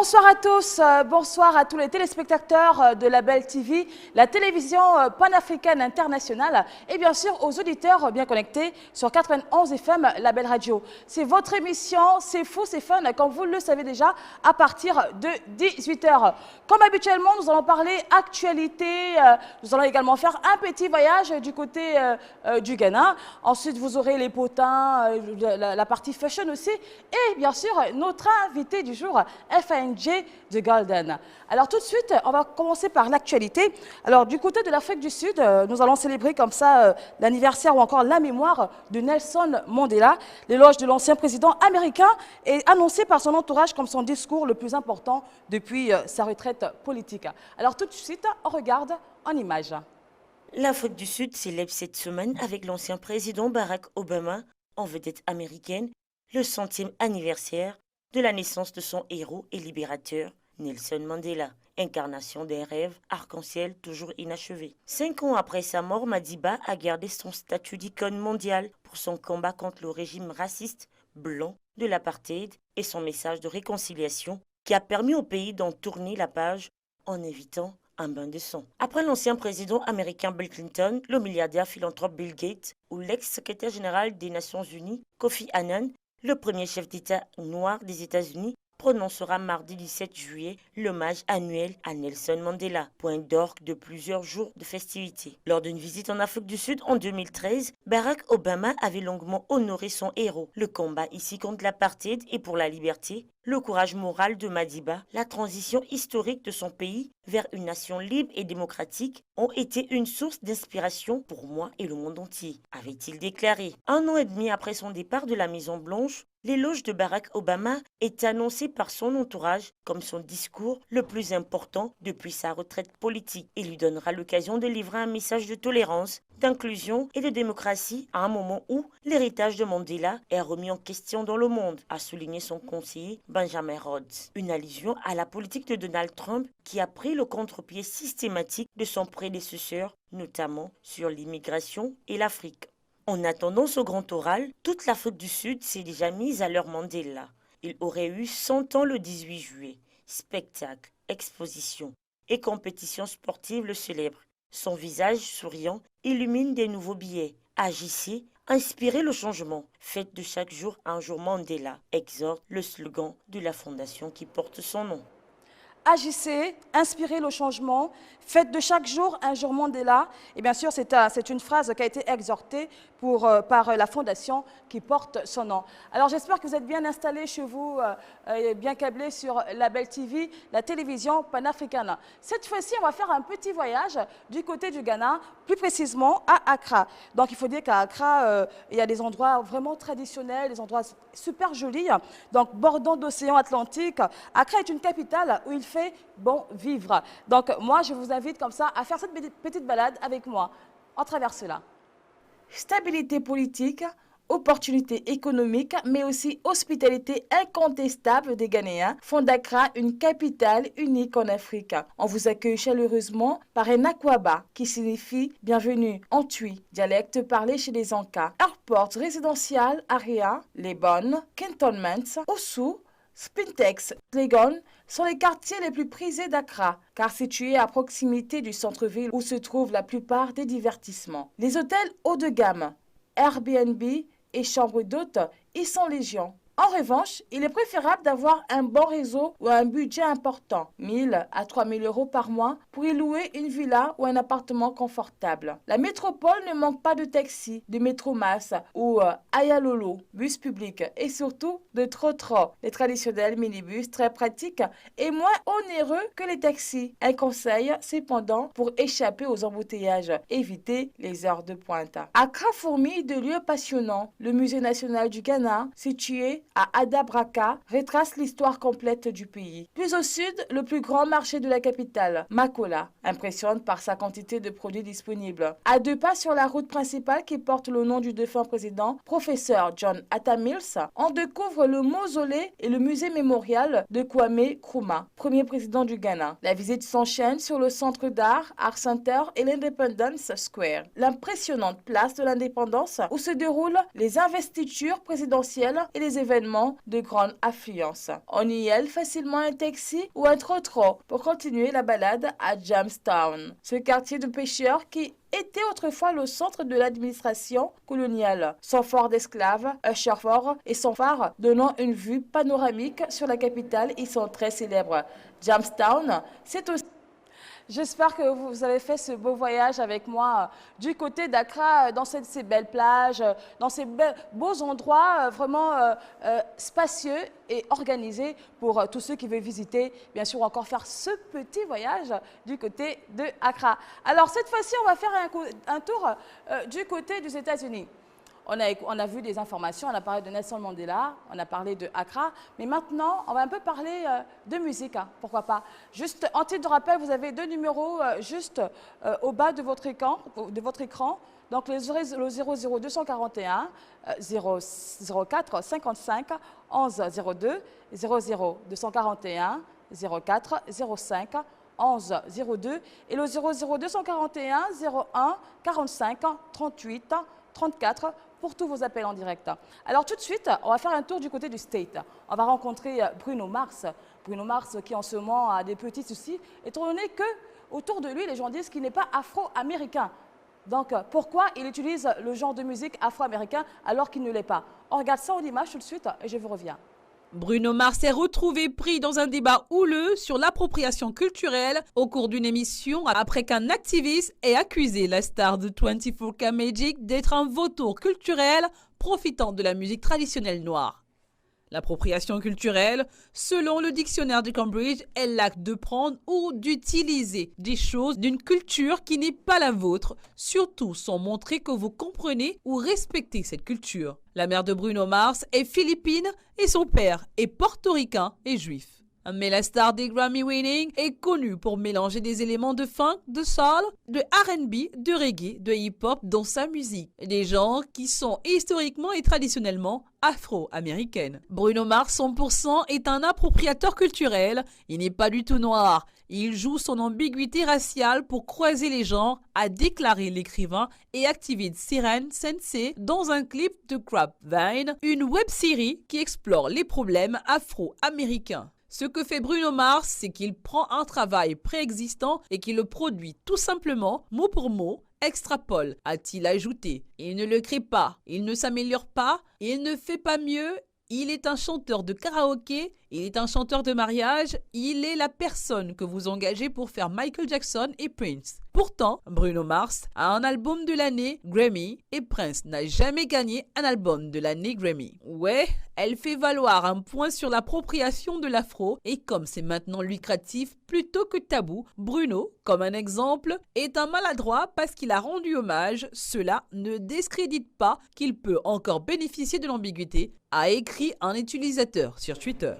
Bonsoir à tous, bonsoir à tous les téléspectateurs de la Belle TV, la télévision panafricaine internationale et bien sûr aux auditeurs bien connectés sur 91 FM, la Belle Radio. C'est votre émission, c'est fou, c'est fun, comme vous le savez déjà, à partir de 18h. Comme habituellement, nous allons parler actualité, nous allons également faire un petit voyage du côté du Ghana. Ensuite, vous aurez les potins, la partie fashion aussi et bien sûr notre invité du jour, FNJ de Golden. Alors tout de suite, on va commencer par l'actualité. Alors du côté de l'Afrique du Sud, nous allons célébrer comme ça l'anniversaire ou encore la mémoire de Nelson Mandela. L'éloge de l'ancien président américain est annoncé par son entourage comme son discours le plus important depuis sa retraite politique. Alors tout de suite, on regarde en images. L'Afrique du Sud célèbre cette semaine avec l'ancien président Barack Obama en vedette américaine le 100e anniversaire de la naissance de son héros et libérateur, Nelson Mandela, incarnation des rêves arc-en-ciel toujours inachevés. 5 ans après sa mort, Madiba a gardé son statut d'icône mondiale pour son combat contre le régime raciste blanc de l'apartheid et son message de réconciliation qui a permis au pays d'en tourner la page en évitant un bain de sang. Après l'ancien président américain Bill Clinton, le milliardaire philanthrope Bill Gates ou l'ex-secrétaire général des Nations Unies Kofi Annan, le premier chef d'État noir des États-Unis prononcera mardi 17 juillet l'hommage annuel à Nelson Mandela, point d'orgue de plusieurs jours de festivités. Lors d'une visite en Afrique du Sud en 2013, Barack Obama avait longuement honoré son héros. Le combat ici contre l'apartheid et pour la liberté, le courage moral de Madiba, la transition historique de son pays vers une nation libre et démocratique ont été une source d'inspiration pour moi et le monde entier, avait-il déclaré. 1 an et demi après son départ de la Maison-Blanche, l'éloge de Barack Obama est annoncé par son entourage comme son discours le plus important depuis sa retraite politique. Il lui donnera l'occasion de livrer un message de tolérance, d'inclusion et de démocratie à un moment où l'héritage de Mandela est remis en question dans le monde, a souligné son conseiller Benjamin Rhodes. Une allusion à la politique de Donald Trump qui a pris le contre-pied systématique de son prédécesseur, notamment sur l'immigration et l'Afrique. En attendant ce grand oral, toute l'Afrique du Sud s'est déjà mise à l'heure Mandela. Il aurait eu 100 ans le 18 juillet. Spectacles, expositions et compétitions sportives le célèbrent. Son visage souriant illumine des nouveaux billets. Agissez, inspirez le changement. Faites de chaque jour un jour Mandela, exhorte le slogan de la fondation qui porte son nom. Agissez, inspirez le changement, faites de chaque jour un jour Mandela. Et bien sûr, c'est une phrase qui a été exhortée par la fondation qui porte son nom. Alors j'espère que vous êtes bien installés chez vous, bien câblés sur la Belle TV, la télévision panafricaine. Cette fois-ci, on va faire un petit voyage du côté du Ghana, plus précisément à Accra. Donc il faut dire qu'à Accra, il y a des endroits vraiment traditionnels, des endroits super jolis. Donc bordant d'océan Atlantique, Accra est une capitale où il fait bon vivre. Donc moi, je vous invite comme ça à faire cette petite balade avec moi. On traverse là. Stabilité politique, opportunités économiques, mais aussi hospitalité incontestable des Ghanéens font d'Accra une capitale unique en Afrique. On vous accueille chaleureusement par un Akwaba qui signifie bienvenue en Twi, dialecte parlé chez les Ankas. Airport résidentiel, Area, Les Bonnes, Cantonments, Ossou, Spintex, Legon sont les quartiers les plus prisés d'Accra, car situés à proximité du centre-ville où se trouvent la plupart des divertissements. Les hôtels haut de gamme, Airbnb et chambres d'hôtes y sont légion. En revanche, il est préférable d'avoir un bon réseau ou un budget important, 1000 à 3000 euros par mois, pour y louer une villa ou un appartement confortable. La métropole ne manque pas de taxis, de métromas ou Ayalolo, bus public et surtout de trotro, les traditionnels minibus très pratiques et moins onéreux que les taxis. Un conseil, cependant, pour échapper aux embouteillages, éviter les heures de pointe. Accra fourmille de lieux passionnants. Le Musée national du Ghana, situé à Adabraka, retrace l'histoire complète du pays. Plus au sud, le plus grand marché de la capitale, Makola, impressionne par sa quantité de produits disponibles. À 2 pas sur la route principale qui porte le nom du défunt président, professeur John Atta Mills, on découvre le mausolée et le musée mémorial de Kwame Nkrumah, premier président du Ghana. La visite s'enchaîne sur le centre d'art, Art Center et l'Independence Square, l'impressionnante place de l'indépendance où se déroulent les investitures présidentielles et les événements événements de grande affluence. On y aile facilement un taxi ou un trottoir pour continuer la balade à Jamestown, ce quartier de pêcheurs qui était autrefois le centre de l'administration coloniale. Son fort d'esclaves, Usher Fort, et son phare donnant une vue panoramique sur la capitale y sont très célèbres. Jamestown, c'est aussi... J'espère que vous avez fait ce beau voyage avec moi du côté d'Accra, dans ces belles plages, dans ces beaux endroits vraiment spacieux et organisés pour tous ceux qui veulent visiter, bien sûr, ou encore faire ce petit voyage du côté de Accra. Alors, cette fois-ci, on va faire un tour du côté des États-Unis. On a vu des informations, on a parlé de Nelson Mandela, on a parlé de Accra, mais maintenant, on va un peu parler de musique, hein, pourquoi pas. Juste en titre de rappel, vous avez deux numéros juste au bas de votre écran, donc le 00241 04 55 11 02, 00241 04 05 11 02 et le 00241 01 45 38 34 pour tous vos appels en direct. Alors tout de suite, on va faire un tour du côté du State. On va rencontrer Bruno Mars. Bruno Mars qui en ce moment a des petits soucis, étant donné que autour de lui, les gens disent qu'il n'est pas afro-américain. Donc pourquoi il utilise le genre de musique afro-américain alors qu'il ne l'est pas? On regarde ça en image tout de suite et je vous reviens. Bruno Mars est retrouvé pris dans un débat houleux sur l'appropriation culturelle au cours d'une émission après qu'un activiste ait accusé la star de 24K Magic d'être un vautour culturel profitant de la musique traditionnelle noire. L'appropriation culturelle, selon le dictionnaire de Cambridge, est l'acte de prendre ou d'utiliser des choses d'une culture qui n'est pas la vôtre, surtout sans montrer que vous comprenez ou respectez cette culture. La mère de Bruno Mars est philippine et son père est portoricain et juif. Mais la star des Grammy Winning est connue pour mélanger des éléments de funk, de soul, de R&B, de reggae, de hip-hop dans sa musique. Des genres qui sont historiquement et traditionnellement afro-américaines. Bruno Mars 100% est un appropriateur culturel. Il n'est pas du tout noir. Il joue son ambiguïté raciale pour croiser les genres, a déclaré l'écrivain et activiste Siren Sensei dans un clip de Crap Vine, une web-série qui explore les problèmes afro-américains. Ce que fait Bruno Mars, c'est qu'il prend un travail préexistant et qu'il le produit tout simplement, mot pour mot, extrapole, a-t-il ajouté. Il ne le crée pas, il ne s'améliore pas, il ne fait pas mieux. Il est un chanteur de karaoké, il est un chanteur de mariage, il est la personne que vous engagez pour faire Michael Jackson et Prince. Pourtant, Bruno Mars a un album de l'année Grammy et Prince n'a jamais gagné un album de l'année Grammy. Ouais, elle fait valoir un point sur l'appropriation de l'afro et comme c'est maintenant lucratif plutôt que tabou, Bruno, comme un exemple, est un maladroit parce qu'il a rendu hommage. Cela ne discrédite pas qu'il peut encore bénéficier de l'ambiguïté, a écrit un utilisateur sur Twitter.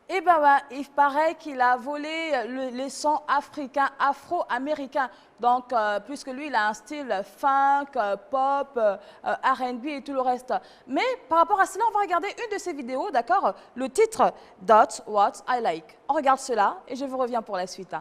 Eh bien, il paraît qu'il a volé les sons africains, afro-américains. Donc, puisque lui, il a un style funk, pop, R&B et tout le reste. Mais par rapport à cela, on va regarder une de ses vidéos, d'accord? Le titre, That's What I Like. On regarde cela et je vous reviens pour la suite.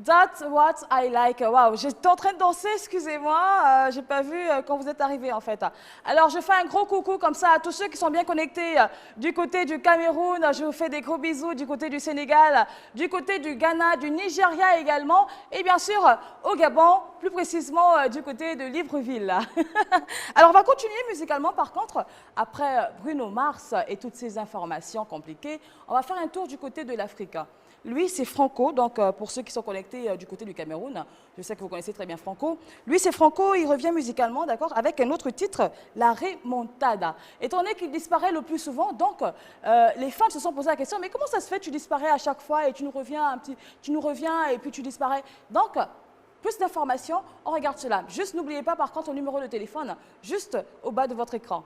That's what I like. Waouh, j'étais en train de danser, excusez-moi, j'ai pas vu quand vous êtes arrivés en fait. Alors je fais un gros coucou comme ça à tous ceux qui sont bien connectés du côté du Cameroun, je vous fais des gros bisous du côté du Sénégal, du côté du Ghana, du Nigeria également, et bien sûr au Gabon, plus précisément du côté de Libreville. Alors on va continuer musicalement par contre, après Bruno Mars et toutes ces informations compliquées, on va faire un tour du côté de l'Afrique. Lui, c'est Franco, donc pour ceux qui sont connectés du côté du Cameroun, je sais que vous connaissez très bien Franco. Lui, c'est Franco, il revient musicalement, d'accord, avec un autre titre, La Remontada. Étant donné qu'il disparaît le plus souvent, donc les fans se sont posé la question, mais comment ça se fait, tu disparais à chaque fois et tu nous reviens et puis tu disparais. Donc, plus d'informations, on regarde cela. Juste n'oubliez pas par contre le numéro de téléphone, juste au bas de votre écran.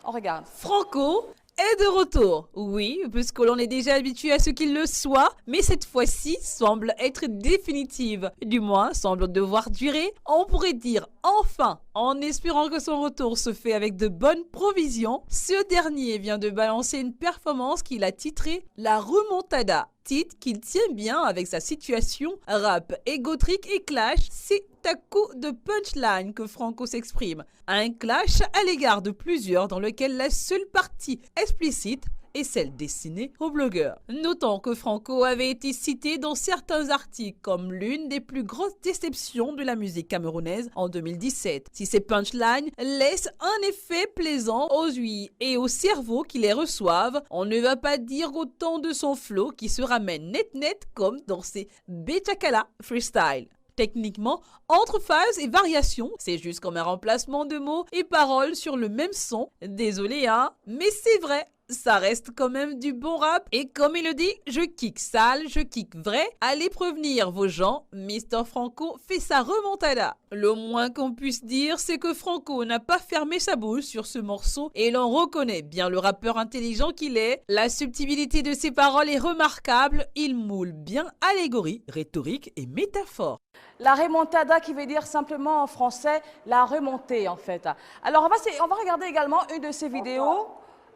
On regarde. Franco est de retour. Oui, puisque l'on est déjà habitué à ce qu'il le soit, mais cette fois-ci semble être définitive. Du moins, semble devoir durer. On pourrait dire enfin, en espérant que son retour se fait avec de bonnes provisions. Ce dernier vient de balancer une performance qu'il a titrée La Remontada. titre qu'il tient bien avec sa situation. Rap, ego trick et clash, c'est à coup de punchline que Franco s'exprime. Un clash à l'égard de plusieurs dans lequel la seule partie explicite est celle destinée aux blogueurs. Notons que Franco avait été cité dans certains articles comme l'une des plus grosses déceptions de la musique camerounaise en 2017. Si ces punchlines laissent un effet plaisant aux ouïes et aux cerveaux qui les reçoivent, on ne va pas dire autant de son flow qui se ramène net comme dans ses Bechakala freestyle. Techniquement, entre phases et variations, c'est juste comme un remplacement de mots et paroles sur le même son. Désolé hein, mais c'est vrai. Ça reste quand même du bon rap et comme il le dit, je kick sale, je kick vrai. Allez prévenir vos gens, Mr. Franco fait sa remontada. Le moins qu'on puisse dire, c'est que Franco n'a pas fermé sa bouche sur ce morceau et l'on reconnaît bien le rappeur intelligent qu'il est. La subtilité de ses paroles est remarquable, il moule bien allégorie, rhétorique et métaphore. La remontada qui veut dire simplement en français la remontée en fait. Alors on va regarder également une de ses vidéos.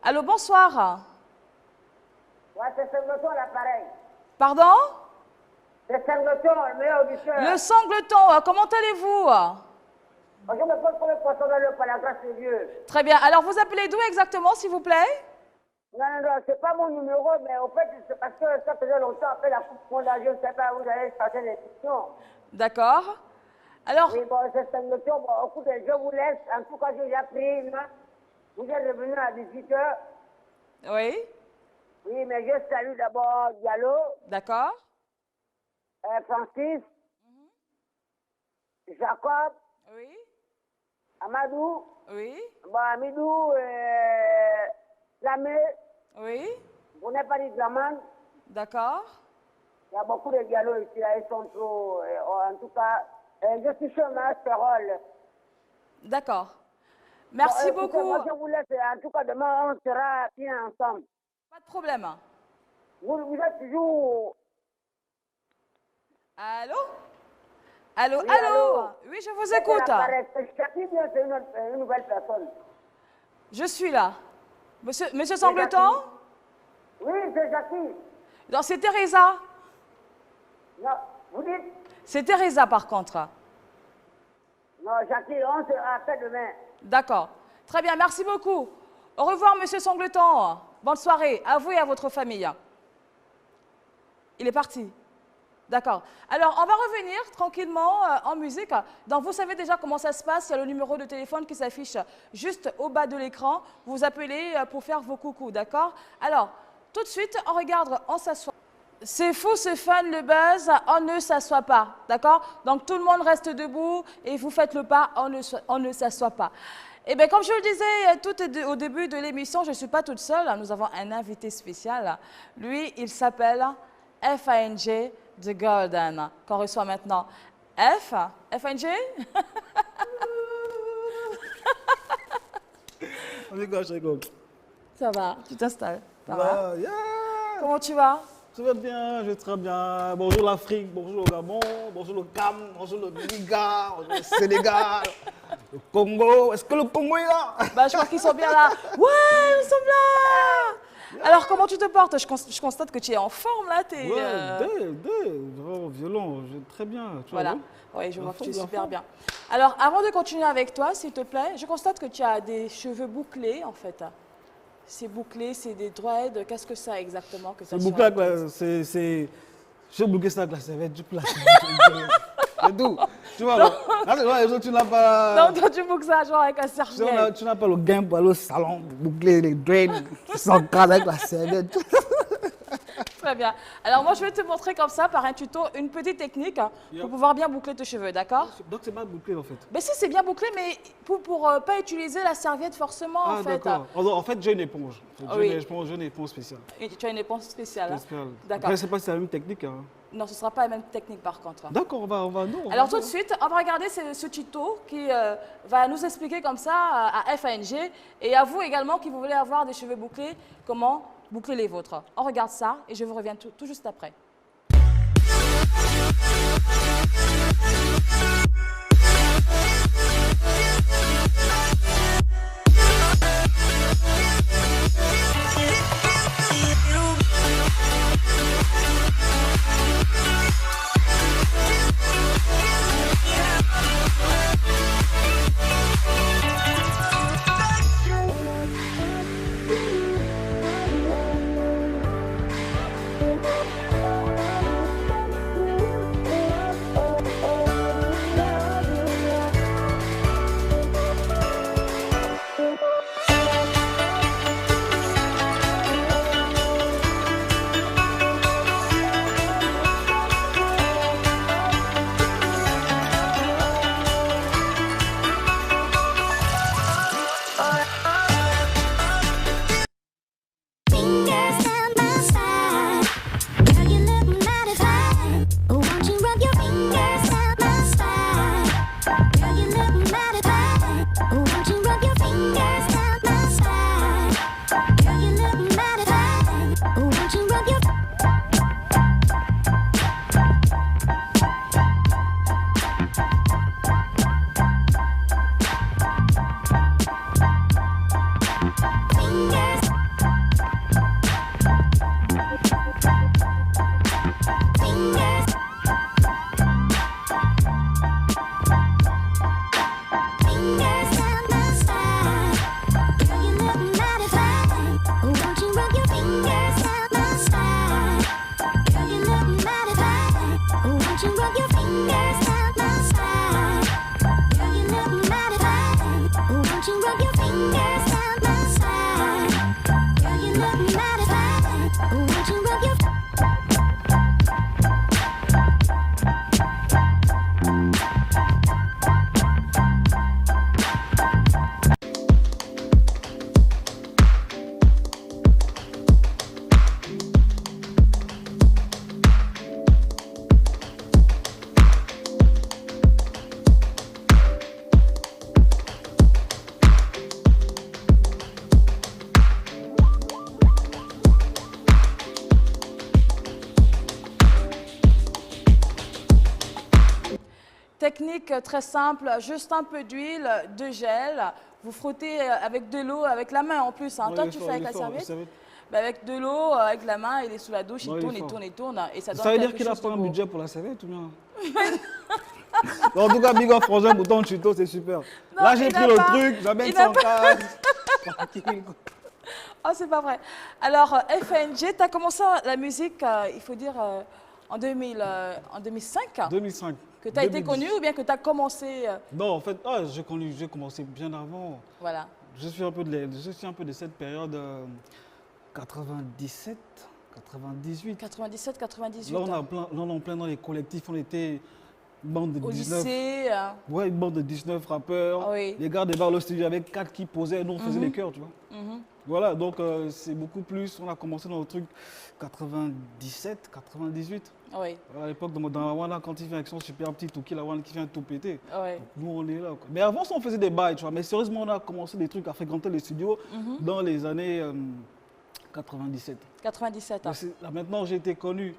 Allô, bonsoir. Ouais, c'est Sangleton à l'appareil. Pardon? C'est Sangleton, le meilleur auditeur. Le Sangleton, comment allez-vous? Je me pose pour le poisson dans le par la grâce de Dieu. Très bien. Alors, vous appelez d'où exactement, s'il vous plaît? Non, c'est pas mon numéro, mais au fait, c'est parce que ça faisait longtemps après la Coupe mondiale, je ne sais pas où vous allez chercher les questions. D'accord. Alors, Oui, bon, c'est Sangleton. Bon, écoutez, je vous laisse. En tout cas, j'ai déjà pris une. Vous êtes revenu à 18h. oui, Oui, mais je salue d'abord Diallo, d'accord. Francis, Jacob, Oui, Amadou, oui, bon, Amidou, Lamé, oui, vous n'avez pas dit Draman. d'accord. Il y a beaucoup de Diallo ici, là, ils sont trop. En tout cas, je suis sur ma parole. D'accord. Merci Bon, écoutez, beaucoup. moi, je vous laisse. En tout cas, demain, on sera bien ensemble. Pas de problème. Vous êtes toujours. Allô? Allô, Oui, allô? allô? Oui, je vous écoute. C'est une nouvelle personne. Je suis là. Monsieur Sangleton? Oui, c'est Jackie. Non, c'est Teresa. Non, vous dites? C'est Teresa, par contre. Non, Jackie, on se rappelle demain. D'accord. Très bien, merci beaucoup. Au revoir, monsieur Sangleton. Bonne soirée à vous et à votre famille. Il est parti. D'accord. Alors, on va revenir tranquillement en musique. Donc, vous savez déjà comment ça se passe. Il y a le numéro de téléphone qui s'affiche juste au bas de l'écran. Vous appelez pour faire vos coucous, d'accord? Alors, tout de suite, on regarde, on s'assoit. C'est fou, c'est fun, le buzz, on ne s'assoit pas, d'accord? Donc tout le monde reste debout et vous faites le pas, on ne s'assoit pas. Et bien comme je le disais tout au début de l'émission, je ne suis pas toute seule, nous avons un invité spécial. Lui, il s'appelle FANG The Golden, qu'on reçoit maintenant. FANG? Je rigole. Ça va, tu t'installes. Ça va? Va, yeah. Comment tu vas? Ça va bien, je vais très bien. Bonjour l'Afrique, bonjour le Gabon, bonjour le Cam, bonjour le Niger, bonjour le Sénégal, le Congo. Est-ce que le Congo est là? Bah, je crois qu'ils sont bien là. Ouais, ils sont là. Alors, comment tu te portes? Je constate que tu es en forme, là. Vraiment violent, je vais très bien. Tu vois, Voilà. oui. Oui, je vois que tu es La super forme. bien. Alors, avant de continuer avec toi, s'il te plaît, je constate que tu as des cheveux bouclés, en fait. C'est bouclé, c'est des dreads. Qu'est-ce que c'est exactement que tu as Le sur bouclé, la là, tête? c'est. Je vais boucler ça avec la serviette, du coup, là. C'est tout. Tu vois, là, tu n'as pas. Non, toi, tu boucles ça genre avec un serviette. Tu n'as pas le gain pour aller au salon, boucler les drains, tu s'encadres avec la serviette. Très bien. Alors, moi, je vais te montrer comme ça, par un tuto, une petite technique pour pouvoir bien boucler tes cheveux, d'accord? Donc, c'est pas bouclé, en fait. Mais si, c'est bien bouclé, mais pour pas utiliser la serviette forcément, en fait. d'accord. En fait, j'ai une éponge. Oui. J'ai une éponge spéciale. Et tu as une éponge spéciale. Hein? Spéciale. D'accord. Après, je sais pas si c'est la même technique. Hein. Non, ce ne sera pas la même technique par contre. D'accord, on va non, on Alors va- tout de suite, on va regarder ce tuto qui va nous expliquer comme ça à FANG et à vous également qui vous voulez avoir des cheveux bouclés, comment boucler les vôtres. On regarde ça et je vous reviens tout juste après. technique très simple, juste un peu d'huile, de gel. Vous frottez avec de l'eau, avec la main en plus. Hein. Ouais, Toi, il est tu fort, fais avec il est la fort, serviette. Bah, avec de l'eau, avec la main, il est sous la douche, Ouais, il il est tourne, il fort. tourne, il tourne. Et ça donne Ça veut dire quelque qu'il n'a chose pas de un beau. budget pour la serviette ou bien? En tout cas, big up Frangin pour ton tuto, c'est super. Là, j'ai il pris n'a le pas. truc, j'amène Il ça n'a en case. Tranquille. Oh, c'est pas vrai. Alors, FNG, tu as commencé la musique, il faut dire, en 2005 2005. que tu as été 2010. connu ou bien que tu as commencé Non, en fait, j'ai commencé bien avant. voilà. Je suis un peu de cette période 97, 98. 97, 98. Là, on est en plein dans les collectifs, on était une bande de Au 19. lycée. Ouais, une bande de 19 rappeurs. Ah oui. Les gars débarquent au studio avec 4 qui posaient, nous on faisait les chœurs, tu vois. Voilà, donc c'est beaucoup plus. On a commencé dans le truc 97, 98. Oui, À l'époque, dans la Wana, quand il vient avec son super petit Touki, la Wana qui vient tout péter. oui. Nous, on est là. Quoi. Mais avant ça, on faisait des bails, tu vois. Mais sérieusement, on a commencé des trucs à fréquenter les studios dans les années 97. 97. Mais là, maintenant, j'ai été connu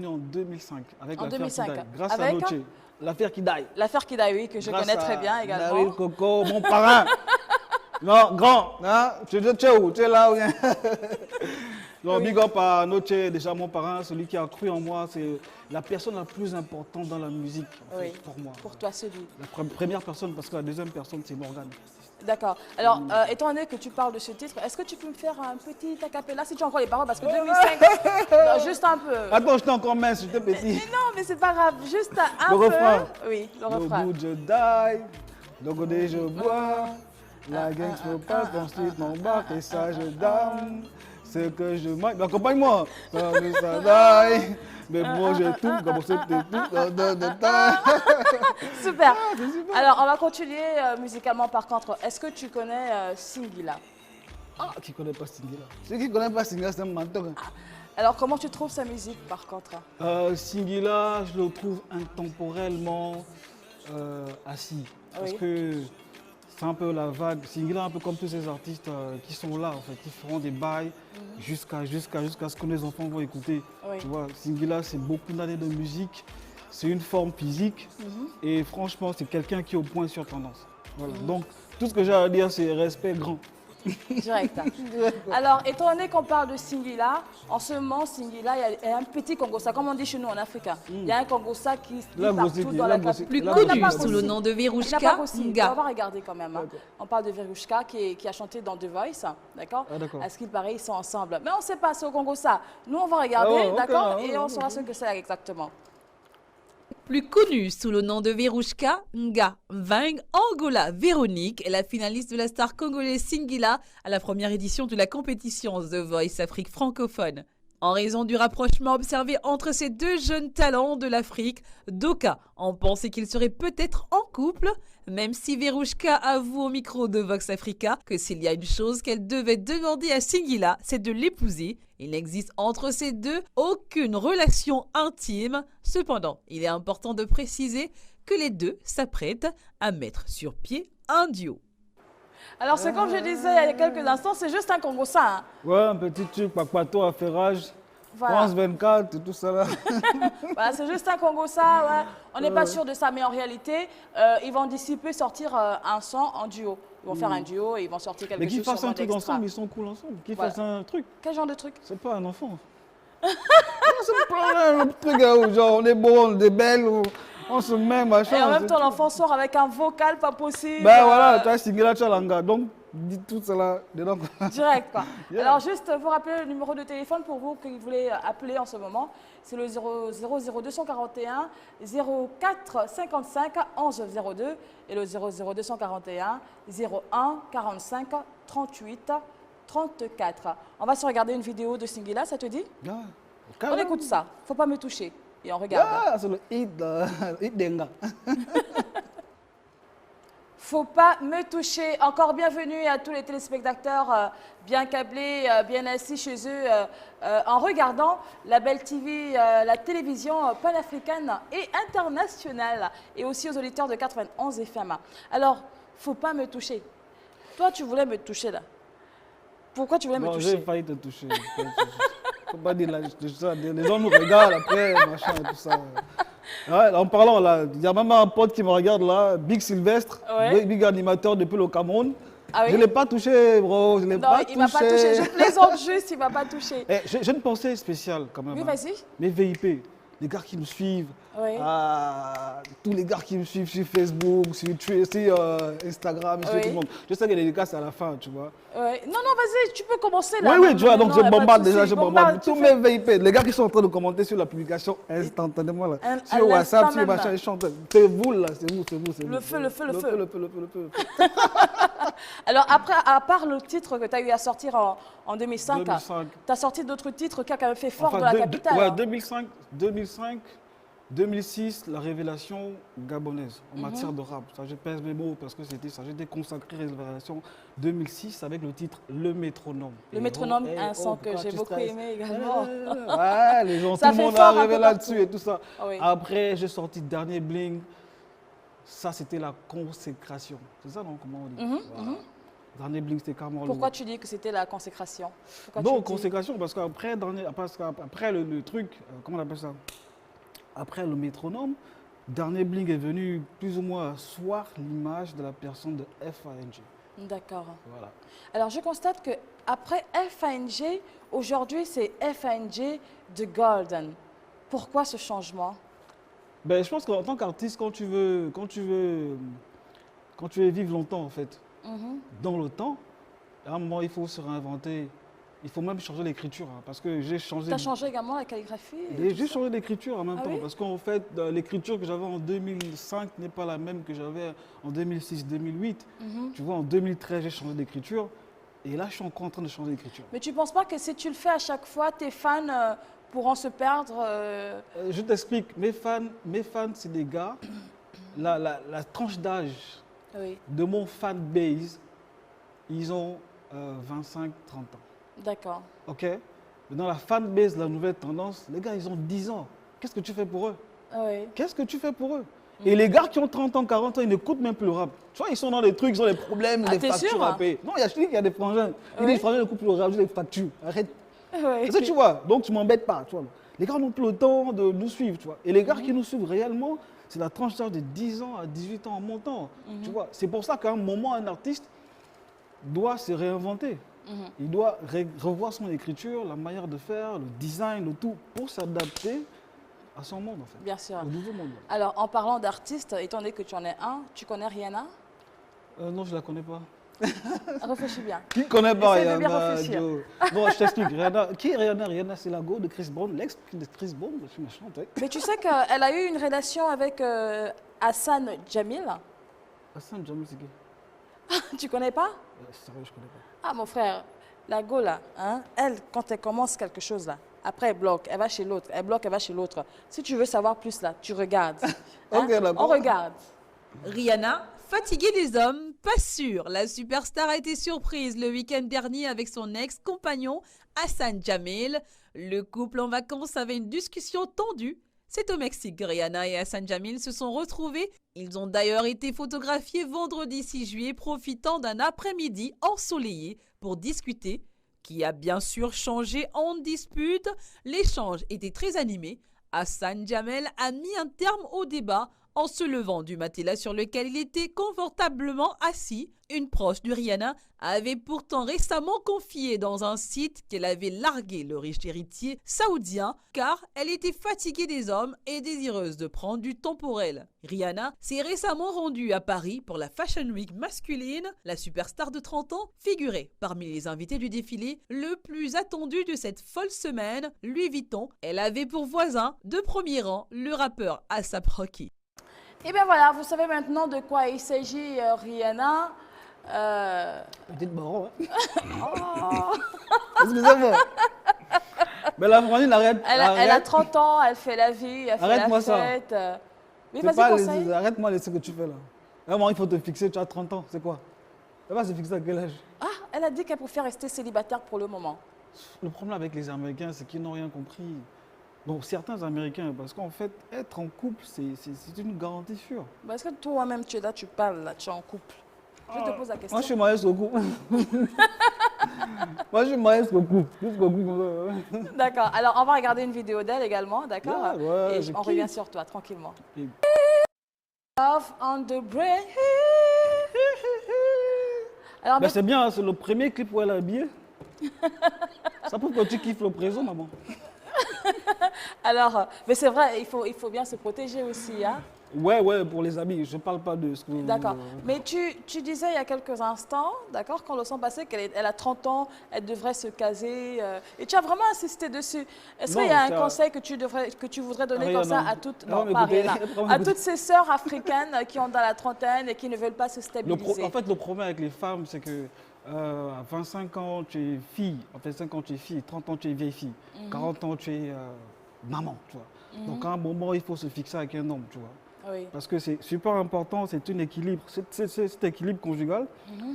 en 2005 avec En l'affaire 2005. Kidaï. Grâce à Avec Noche. L'affaire Kidaï. L'affaire Kidaï, que je Grâce connais à très bien également. David Coco, mon parrain. Non, grand. Hein? Tu es où? Tu es là ou bien? Non, big up à Noche, déjà mon parrain, celui qui a cru en moi. C'est la personne la plus importante dans la musique en fait, Oui. pour moi. Pour toi, celui. La première personne, parce que la deuxième personne, c'est Morgane. D'accord. Alors, étant donné que tu parles de ce titre, est-ce que tu peux me faire un petit acapella si tu as encore les paroles? Parce que 2005, non, juste un peu. Attends, j'étais encore mince, j'étais petit. Mais non, mais c'est pas grave, juste un Le peu. refrain. Oui, le Au refrain. bout, je die. Le godé, je bois. La gang se passe, ensuite m'embarque et ça, je dame. Ce que je mange. Mais accompagne-moi. Ça, die. Mais moi, je tout, comme c'est tout. Super. Alors, on va continuer musicalement par contre. Est-ce que tu connais Singila? Ah, qui connaît pas Singila? Ceux qui connaissent pas Singila, c'est un mentor. Alors, comment tu trouves sa musique par contre? Singila, je le trouve intemporellement assis. Parce Oui. que c'est un peu la vague. Singila, un peu comme tous ces artistes qui sont là, en fait, qui feront des bails jusqu'à ce que les enfants vont écouter. Oui. Tu vois, Singila, c'est beaucoup d'années de musique, c'est une forme physique et franchement, c'est quelqu'un qui est au point sur tendance. Voilà. Donc, tout ce que j'ai à dire, c'est respect grand. Direct. Alors, étant donné qu'on parle de Singila, en ce moment, Singila, il y a un petit Congossa, comme on dit chez nous en Afrique. Il y a un Congossa qui se dit La partout gossip, dans la la gossip. Plus Là, connu pas sous le possible. nom de Il n'a pas Verouchka possible. On Nga. va regarder quand même. Hein. D'accord. On parle de Verouchka qui a chanté dans The Voice, d'accord? Ah, d'accord. À ce qu'il paraît, ils sont ensemble. Mais on ne sait pas, c'est au Congossa. Nous, on va regarder, Ah ouais, ok, d'accord? ouais, Et on ouais, saura ce que c'est exactement. Plus connue sous le nom de Verouchka Nga Ving, Angola Véronique est la finaliste de la star congolaise Singila à la première édition de la compétition The Voice Afrique francophone. En raison du rapprochement observé entre ces deux jeunes talents de l'Afrique, d'aucuns ont pensé qu'ils seraient peut-être en couple, même si Verouchka avoue au micro de Vox Africa que s'il y a une chose qu'elle devait demander à Singila, c'est de l'épouser. Il n'existe entre ces deux aucune relation intime. Cependant, il est important de préciser que les deux s'apprêtent à mettre sur pied un duo. Alors, c'est comme je disais il y a quelques instants, c'est juste un Congossa. Hein. Ouais, un petit truc, Pakpato, affairage, Voilà. France 24, tout ça là. Voilà, c'est juste un Congossa, ouais. On n'est pas sûr de ça, mais en réalité, ils vont d'ici peu sortir un son en duo. Ils vont faire un duo et ils vont sortir quelque Mais chose qu'ils fassent sûrement un truc d'extra. ensemble, ils sont cool ensemble. Qu'ils Voilà. fassent un truc. Quel genre de truc? C'est pas un enfant. C'est pas un truc où genre on est beau, on est belle, on se met, machin. Et en même c'est temps, tout. l'enfant sort avec un vocal pas possible. Ben voilà, tu as Singila Chalanga, donc dis tout cela dedans. Direct, quoi. Yeah. Alors, juste vous rappeler le numéro de téléphone pour vous qui voulez appeler en ce moment. C'est le 00241 04 55 11 02 et le 00241 01 45 38 34. On va se regarder une vidéo de Singila, ça te dit? Yeah. On écoute ça. Faut pas me toucher. Et on regarde. Ah, c'est le hit d'Enga. Faut pas me toucher. Encore bienvenue à tous les téléspectateurs bien câblés, bien assis chez eux en regardant la Belle TV, la télévision panafricaine et internationale et aussi aux auditeurs de 91 FM. Alors, faut pas me toucher. Toi, tu voulais me toucher là. Pourquoi tu voulais me Non, toucher? j'ai failli te toucher. Faut pas dire ça. Les gens nous regardent après, machin et tout ça. Ouais, en parlant, là, il y a même un pote qui me regarde là, Big Sylvestre, Ouais. big animateur depuis le Cameroun. Ah oui? Je ne l'ai pas touché, bro, je ne l'ai Non, pas il m'a pas touché. Je plaisante juste, il m'a pas touché. Eh, j'ai une pensée spéciale quand même. Oui, hein. vas-y. Mes VIP, les gars qui me suivent, Oui. tous les gars qui me suivent sur Facebook, sur Instagram, sur Oui. tout le monde. Je sais que les gars, c'est à la fin, tu vois. Ouais. Non, non, vas-y, tu peux commencer là. Oui, oui, tu vois, donc Non, je y a pas de bombarde souci. déjà, je bombarde. Tu Tous fais- mes VIP, les gars qui sont en train de commenter sur la publication instantanément, là, À sur WhatsApp, l'instant sur même, machin, là. ils chantent. C'est vous, là, c'est vous, c'est vous, c'est vous. Le feu, le feu, le feu. Le feu, le feu. Alors, après, à part le titre que tu as eu à sortir en 2005, 2005. tu as sorti d'autres titres qui ont quand même fait fort Enfin, dans la capitale. ouais, hein. 2005, 2006, la révélation gabonaise en Mhm. matière de rap. Ça, je pèse mes mots parce que c'était ça. J'étais consacré révélation 2006 avec le titre Le Métronome. Le Métronome, Et un son que pourquoi j'ai tu beaucoup stresses aimé également. Ouais, les gens, Ça tout le fait monde fort a un peu rêvé là-dessus partout. et tout ça. Ah oui. Après, j'ai sorti Dernier Bling. Ça, c'était la consécration. C'est ça, non? Comment on dit? Mhm, Voilà. mhm. Dernier Bling, c'était carrément Pourquoi lourd. tu dis que c'était la consécration? Pourquoi Non, tu dis- consécration, parce qu'après le truc, comment on appelle ça? Après le métronome, Dernier Bling est venu plus ou moins asseoir l'image de la personne de FANG. D'accord. Voilà. Alors, je constate que après FANG, aujourd'hui, c'est FANG The Golden. Pourquoi ce changement? Ben, je pense qu'en tant qu'artiste, quand tu veux vivre longtemps, en fait, Mhm. dans le temps, à un moment, il faut se réinventer. Il faut même changer l'écriture, hein, parce que j'ai changé. Tu as changé également la calligraphie? Et j'ai changé d'écriture en même Ah temps, oui? parce qu'en fait, l'écriture que j'avais en 2005 n'est pas la même que j'avais en 2006-2008. Mhm. Tu vois, en 2013, j'ai changé d'écriture, et là, je suis encore en train de changer d'écriture. Mais tu ne penses pas que si tu le fais à chaque fois, tes fans pourront se perdre Je t'explique, mes fans, c'est des gars, la tranche d'âge Oui, de mon fan base, ils ont 25-30 ans. d'accord. OK? Mais dans la fan base, la nouvelle tendance, les gars, ils ont 10 ans. Qu'est-ce que tu fais pour eux? Oui. Qu'est-ce que tu fais pour eux? Et les gars qui ont 30 ans, 40 ans, ils n'écoutent même plus le rap. Tu vois, ils sont dans des trucs, ils ont des problèmes, Ah, des t'es factures sûr, à hein? payer. Non, je te dis qu'il y a des frangins. Il y a Oui. des frangins qui n'écoutent plus le rap, j'ai des factures. Arrête. Oui. Est-ce que tu vois? Donc, tu m'embêtes pas, tu vois. Les gars n'ont plus le temps de nous suivre, tu vois. Et les gars Mhm. qui nous suivent réellement, c'est la tranche d'âge de 10 ans à 18 ans en montant. Mhm. Tu vois, c'est pour ça qu'à un moment, un artiste doit se réinventer. Mhm. Il doit revoir son écriture, la manière de faire, le design, le tout, pour s'adapter à son monde, en fait. Bien sûr. Au nouveau monde. Alors, en parlant d'artistes, étant donné que tu en es un, tu connais Rihanna? Non, je ne la connais pas. Réfléchis bien. Qui ne connaît pas Essaie de bien Rihanna, réfléchir. Joe? Bon, je t'explique. Rihanna, qui est Rihanna? Rihanna, c'est la go de Chris Brown, l'ex de Chris Brown. Je suis méchante, ouais. Mais tu sais qu'elle a eu une relation avec Hassan Jamil. Hassan Jamil, c'est qui? Tu connais pas? Sérieux, je ne connais pas. Ah, mon frère, la go là, hein, elle, quand elle commence quelque chose là, après elle bloque, elle va chez l'autre, elle bloque, elle va chez l'autre. Si tu veux savoir plus là, tu regardes. Ok, d'accord. On regarde. Rihanna, fatiguée des hommes, pas sûre. La superstar a été surprise le week-end dernier avec son ex-compagnon Hassan Jamil. Le couple en vacances avait une discussion tendue. C'est au Mexique que Rihanna et Hassan Jamil se sont retrouvés. Ils ont d'ailleurs été photographiés vendredi 6 juillet, profitant d'un après-midi ensoleillé pour discuter, qui a bien sûr changé en dispute. L'échange était très animé. Hassan Jamil a mis un terme au débat en se levant du matelas sur lequel il était confortablement assis. Une proche de Rihanna avait pourtant récemment confié dans un site qu'elle avait largué le riche héritier saoudien car elle était fatiguée des hommes et désireuse de prendre du temps pour elle. Rihanna s'est récemment rendue à Paris pour la Fashion Week masculine. La superstar de 30 ans figurait parmi les invités du défilé le plus attendu de cette folle semaine, Louis Vuitton. Elle avait pour voisin de premier rang le rappeur A$AP Rocky. Et bien voilà, vous savez maintenant de quoi il s'agit, Rihanna. Petite baron, hein? Excusez-moi. Mais la Frangine, arrête. Elle a arrête. 30 ans, elle fait la vie, elle fait la Arrête-moi ça. fête. Oui, C'est vas-y, pas conseille. arrête-moi les trucs que tu fais là. Vraiment, il faut te fixer, tu as 30 ans, c'est quoi? Elle va se fixer à quel âge? Ah, elle a dit qu'elle préfère rester célibataire pour le moment. Le problème avec les Américains, c'est qu'ils n'ont rien compris. Donc certains Américains, parce qu'en fait, être en couple, c'est une garantie sûre. Bah, est-ce que toi-même, tu es là, tu parles, là, tu es en couple? Je te pose la question. Moi, je suis marié au couple. Moi, je me jusqu'au cou. Jusqu'au cou. Comme ça. D'accord. Alors, on va regarder une vidéo d'elle également, d'accord? Ouais, Et je on kiffe. revient sur toi, tranquillement. Et- Love on the brain. Alors, Ben, c'est bien, c'est le premier clip où elle est habillée. Ça prouve que tu kiffes le présent, maman. mais c'est vrai, il faut bien se protéger aussi, hein? Ouais, pour les habits. Je parle pas de ce que... D'accord. Mais tu disais il y a quelques instants, d'accord, quand le son passait, elle a 30 ans, elle devrait se caser. Et tu as vraiment insisté dessus. Est-ce qu'il y a un conseil que tu voudrais donner comme ça à toutes, non, pas Rihanna, à toutes ces sœurs africaines qui ont dans la trentaine et qui ne veulent pas se stabiliser? En fait, le problème avec les femmes, c'est que à 25 ans, tu es fille. À 25 ans, tu es fille. 30 ans, tu es vieille fille. 40 ans, tu es maman, tu vois. Donc, à un moment, il faut se fixer avec un homme, tu vois. Oui. Parce que c'est super important, c'est un équilibre. Cet équilibre conjugal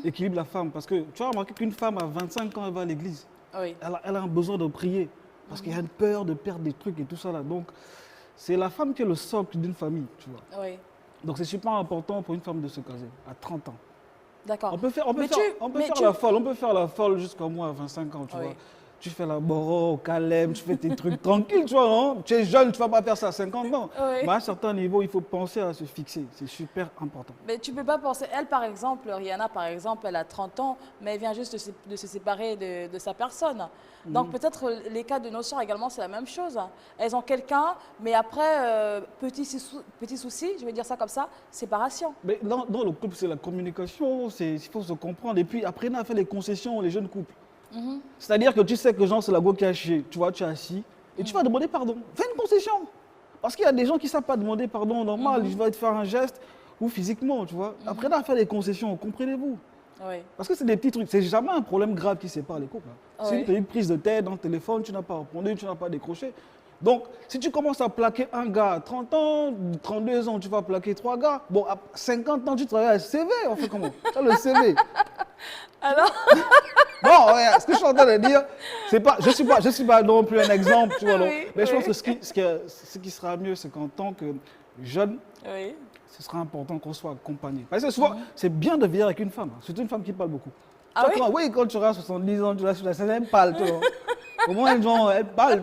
équilibre la femme. Parce que tu as remarqué qu'une femme à 25 ans, elle va à l'église. Oui. Elle a un besoin de prier. Parce qu'il y a une peur de perdre des trucs et tout ça là. Donc, c'est la femme qui est le socle d'une famille, tu vois. Oui. Donc, c'est super important pour une femme de se caser à 30 ans. D'accord. On peut faire la folle jusqu'à moi à 25 ans, tu vois. Tu fais la boro au calme, tu fais tes trucs tranquilles, tu vois, non? Tu es jeune, tu ne vas pas faire ça à 50 ans. Oui. Mais à un certain niveau, il faut penser à se fixer. C'est super important. Mais tu ne peux pas penser, elle par exemple, Rihanna par exemple, elle a 30 ans, mais elle vient juste de se séparer de sa personne. Donc peut-être les cas de nos sœurs également, c'est la même chose. Elles ont quelqu'un, mais après, petit souci, je vais dire ça comme ça, séparation. Mais dans le couple, c'est la communication, il faut se comprendre. Et puis après, on a fait les concessions, les jeunes couples. C'est-à-dire que tu sais que genre, c'est la go qui a chié. Tu vois, tu es assis et tu vas demander pardon. Fais une concession. Parce qu'il y a des gens qui ne savent pas demander pardon normal. Je vais te faire un geste ou physiquement, tu vois. Après, on a fait les concessions, comprenez-vous? Oui. Parce que c'est des petits trucs. C'est jamais un problème grave qui sépare les couples. Hein. C'est une petite prise de tête dans le téléphone, tu n'as pas répondu, tu n'as pas décroché. Donc, si tu commences à plaquer un gars à 30 ans, 32 ans, tu vas plaquer 3 gars. Bon, à 50 ans, tu travailles à le CV. On fait comment? Tu as le CV. Alors Bon, ouais, ce que je suis en train de dire, c'est pas, je suis pas non plus un exemple, tu vois. Oui, mais je pense que ce qui sera mieux, c'est qu'en tant que jeune, oui. ce sera important qu'on soit accompagné. Parce que souvent, c'est bien de vivre avec une femme, hein. Surtout une femme qui parle beaucoup. Ah Tu vois, oui? quand tu auras 70 ans, tu vas sur la scène, elle parle, tu vois. Au moins, elle parle.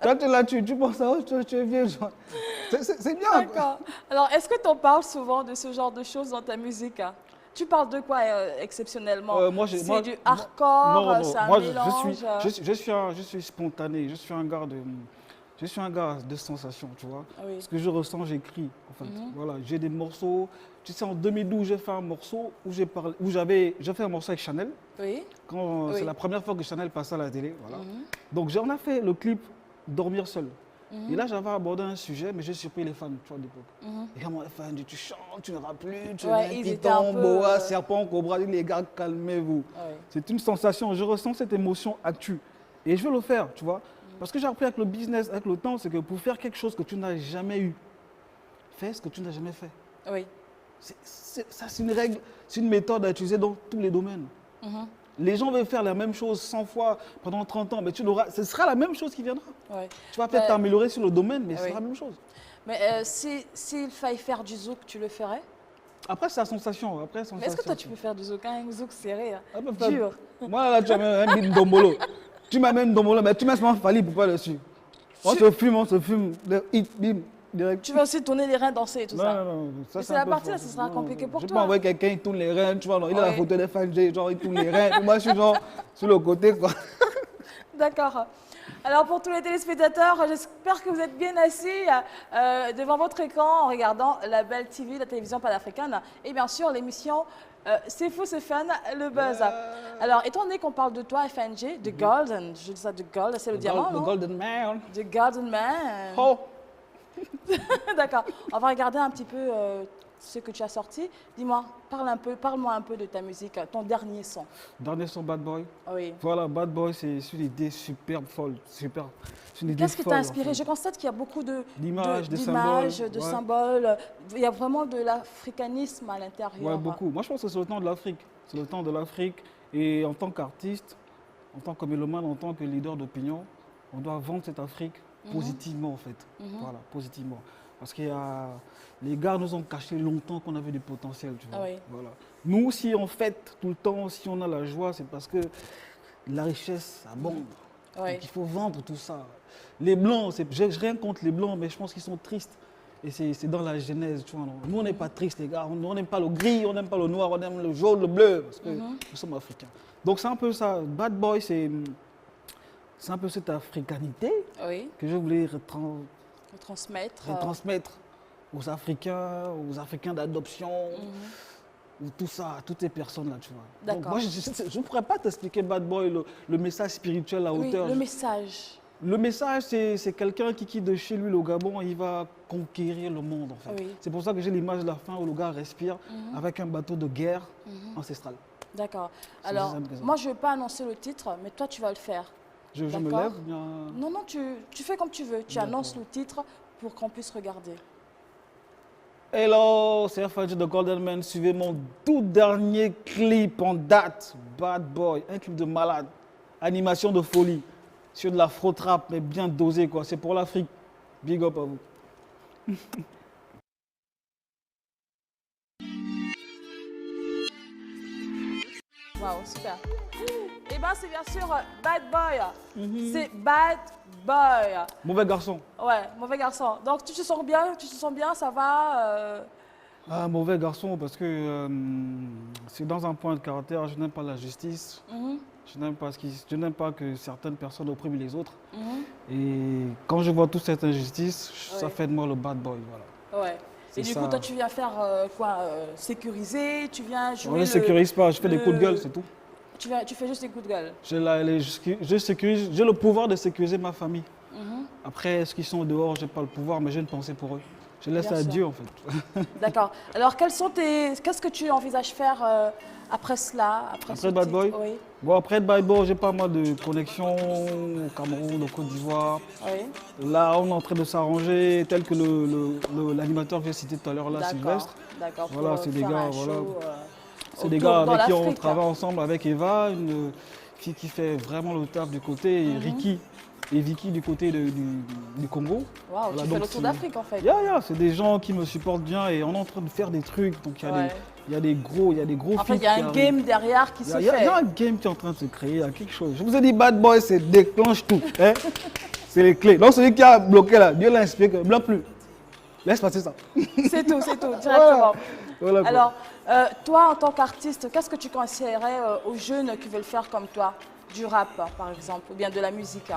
Toi, tu es là, tu penses, oh, tu es vieux. C'est bien. D'accord. Alors, est-ce que tu en parles souvent de ce genre de choses dans ta musique, hein? Tu parles de quoi exceptionnellement? C'est du hardcore, c'est un mélange. Je suis spontané, je suis un gars de sensation, tu vois. Oui. Ce que je ressens, j'écris. En fait. Voilà, j'ai des morceaux. Tu sais, en 2012, j'ai fait un morceau où j'ai fait un morceau avec Chanel. Oui. C'est la première fois que Chanel passait à la télé. Voilà. Donc, on a fait le clip Dormir seul. Et là, j'avais abordé un sujet, mais j'ai surpris les fans, tu vois, d'époque. Et comment les fans disent, tu chantes, tu ne rappes plus, tu es un python, boa, serpent, cobra. Les gars, calmez-vous. C'est une sensation, je ressens cette émotion actuelle. Et je veux le faire, tu vois. Parce que j'ai appris avec le business, avec le temps, c'est que pour faire quelque chose que tu n'as jamais eu, fais ce que tu n'as jamais fait. Oui. Ça, c'est une règle, c'est une méthode à utiliser dans tous les domaines. Les gens veulent faire la même chose 100 fois pendant 30 ans, mais ce sera la même chose qui viendra. Ouais. Tu vas peut-être t'améliorer sur le domaine, mais ce sera la même chose. Mais s'il faille faire du zouk, tu le ferais? Après, c'est la sensation. Mais est-ce que toi, tu peux faire du zouk, un zouk serré, dur? Moi, là, tu as même un bit dombolo. Tu m'as même dombolo, mais tu m'as seulement fallu pour pas dessus. On se fume, hit, bim. Direct. Tu vas aussi tourner les reins, danser et tout ça? Non. Ça, c'est la partie là, ce sera compliqué pour toi. Je peux envoyer quelqu'un, il tourne les reins, tu vois, non, il a la photo des fans, genre il tourne les reins. Moi, je suis genre sur le côté, quoi. D'accord. Alors, pour tous les téléspectateurs, j'espère que vous êtes bien assis devant votre écran en regardant la Belle TV, la télévision panafricaine. Et bien sûr, l'émission C'est fou, c'est fun, le buzz. Alors, étant donné qu'on parle de toi, FNG, The Golden, je dis ça, The Gold, c'est le diamant, non? The Golden Man. The Golden Man. Oh. D'accord. On va regarder un petit peu ce que tu as sorti. Dis-moi, parle-moi un peu de ta musique, ton dernier son. Dernier son, Bad Boy. Oui. Voilà, Bad Boy, c'est une idée superbe, folle, super. Qu'est-ce qui t'a inspiré? En fait. Je constate qu'il y a beaucoup d'images, de symboles. Il y a vraiment de l'africanisme à l'intérieur. Ouais, beaucoup. Moi, je pense que c'est le temps de l'Afrique. C'est le temps de l'Afrique. Et en tant qu'artiste, en tant que mélomane, en tant que leader d'opinion, on doit vendre cette Afrique positivement, en fait. Voilà, positivement. Parce que les gars nous ont caché longtemps qu'on avait du potentiel, tu vois. Ah oui. Voilà. Nous, si on fête tout le temps, si on a la joie, c'est parce que la richesse abonde. Oui. Donc il faut vendre tout ça. Les Blancs, j'ai rien contre les Blancs, mais je pense qu'ils sont tristes. Et c'est dans la genèse, tu vois. Non. Nous, on n'est pas tristes, les gars. On n'aime pas le gris, on n'aime pas le noir, on aime le jaune, le bleu, parce que nous sommes africains. Donc c'est un peu ça. Bad Boy, c'est un peu cette africanité Oui, que je voulais transmettre. retransmettre aux Africains d'adoption, ou tout ça, à toutes ces personnes-là, tu vois. Donc D'accord. moi, je ne pourrais pas t'expliquer Bad Boy, le message spirituel à Oui, hauteur. le message. Le message, c'est quelqu'un qui quitte de chez lui le Gabon, il va conquérir le monde, en fait. Oui. C'est pour ça que j'ai l'image de la fin où le gars respire avec un bateau de guerre ancestral. D'accord. C'est Alors, simple que ça. moi, je ne vais pas annoncer le titre, mais toi, tu vas le faire. Je me D'accord. lève, bien... Non, non, tu fais comme tu veux. Tu D'accord. annonces le titre pour qu'on puisse regarder. Hello, c'est FG de Golden Man. Suivez mon tout dernier clip en date, Bad Boy, un clip de malade, animation de folie, sur de la trap mais bien dosé quoi. C'est pour l'Afrique. Big up à vous. Waouh, super. Eh bien, c'est bien sûr Bad Boy. C'est Bad Boy. Mauvais garçon. Ouais, mauvais garçon. Donc, tu te sens bien, ça va Ah, mauvais garçon parce que c'est dans un point de caractère. Je n'aime pas la justice. Je n'aime pas que certaines personnes oppriment les autres. Et quand je vois toute cette injustice, ça Ouais. fait de moi le bad boy. Voilà. Ouais. Et du C'est coup, ça. toi, tu viens faire quoi sécuriser, tu viens jouer On ne sécurise pas, je fais des coups de gueule, c'est tout. Tu fais juste des coups de gueule. J'ai le pouvoir de sécuriser ma famille. Après, est-ce qu'ils sont dehors, je n'ai pas le pouvoir, mais j'ai une pensée pour eux. Je laisse Bien à sûr. Dieu en fait. D'accord. Alors, qu'est-ce que tu envisages faire après cela, après ce Bad titre? Boy Oui. Bon, après Bad Boy, j'ai pas mal de connexions au Cameroun, au Côte d'Ivoire. Oui. Là, on est en train de s'arranger, tel que l'animateur que j'ai cité tout à l'heure, là, D'accord. Sylvestre. D'accord. Voilà, pour c'est des faire gars, un voilà. show, C'est des autour gars dans avec qui on l'Afrique. travaille ensemble, avec Eva, une fille qui fait vraiment le taf du côté, et Ricky et Vicky du côté du Congo. Waouh, Voilà, tu fais donc le tour d'Afrique en fait. c'est des gens qui me supportent bien et on est en train de faire des trucs. Donc Ouais. il y a des gros En fait, feats il y a qui un arrivent. game derrière qui se Il y fait. a un game qui est en train de se créer, il y a quelque chose. Je vous ai dit, Bad Boy, c'est déclenche tout. Hein? C'est les clés. Donc celui qui a bloqué là, Dieu l'a inspiré, que blanc plus. Laisse passer ça. C'est tout, directement. Voilà, quoi. Alors, toi, en tant qu'artiste, qu'est-ce que tu conseillerais aux jeunes qui veulent faire comme toi? Du rap, par exemple, ou bien de la musique?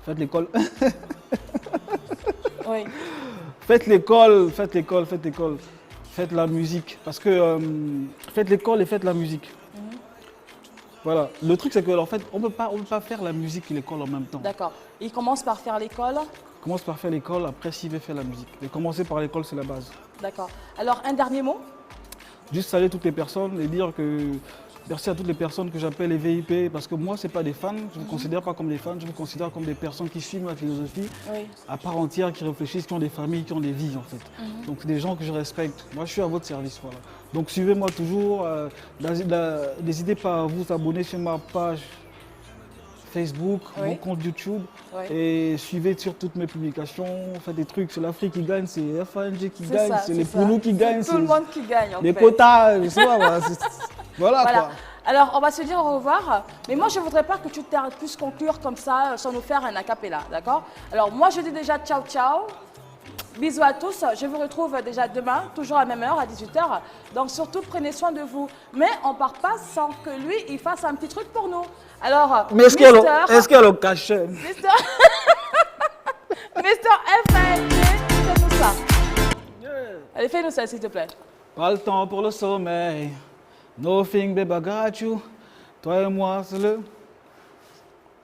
Faites l'école. Oui. Faites l'école. Faites la musique. Parce que faites l'école et faites la musique. Voilà. Le truc, c'est qu'en fait, on ne peut pas faire la musique et l'école en même temps. D'accord. Il commence par faire l'école. Commence par faire l'école, après s'il veut faire la musique. Mais commencer par l'école, c'est la base. D'accord. Alors, un dernier mot? Juste saluer toutes les personnes et dire que merci à toutes les personnes que j'appelle les VIP, parce que moi, ce n'est pas des fans, je ne me considère pas comme des fans, je me considère comme des personnes qui suivent ma philosophie Oui. à part entière, qui réfléchissent, qui ont des familles, qui ont des vies en fait. Donc c'est des gens que je respecte. Moi, je suis à votre service. Voilà. Donc suivez-moi toujours. N'hésitez pas à vous abonner sur ma page Facebook, Oui. mon compte YouTube. Oui. Et suivez sur toutes mes publications. Faites des trucs. C'est l'Afrique qui gagne, c'est FANG qui C'est gagne, ça, c'est les ça. Poulous qui gagnent. C'est tout le monde qui gagne, en les fait. quotas, je sais pas, voilà. Voilà, Voilà. quoi. Alors, on va se dire au revoir. Mais moi, je ne voudrais pas que tu puisses conclure comme ça, sans nous faire un acapella, d'accord? Alors, moi, je dis déjà ciao, ciao. Bisous à tous. Je vous retrouve déjà demain, toujours à la même heure, à 18h. Donc, surtout, prenez soin de vous. Mais on ne part pas sans que lui, il fasse un petit truc pour nous. Alors, Mais est-ce qu'il y a le cachet? Mister FANG, fais-nous ça. Allez, fais-nous ça, s'il te plaît. Pas le temps pour le sommeil. Nothing, babe, I got you. Toi et moi, c'est le.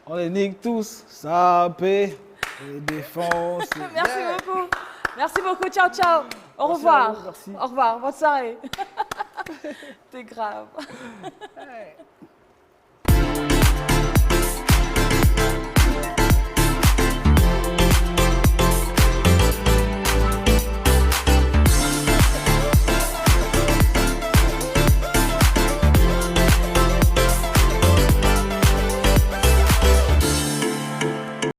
On les nique tous. Ça paie. Et défense. Merci beaucoup. Merci beaucoup. Ciao, ciao. Au Merci revoir. à vous, merci. Au revoir. Bonne soirée. T'es grave.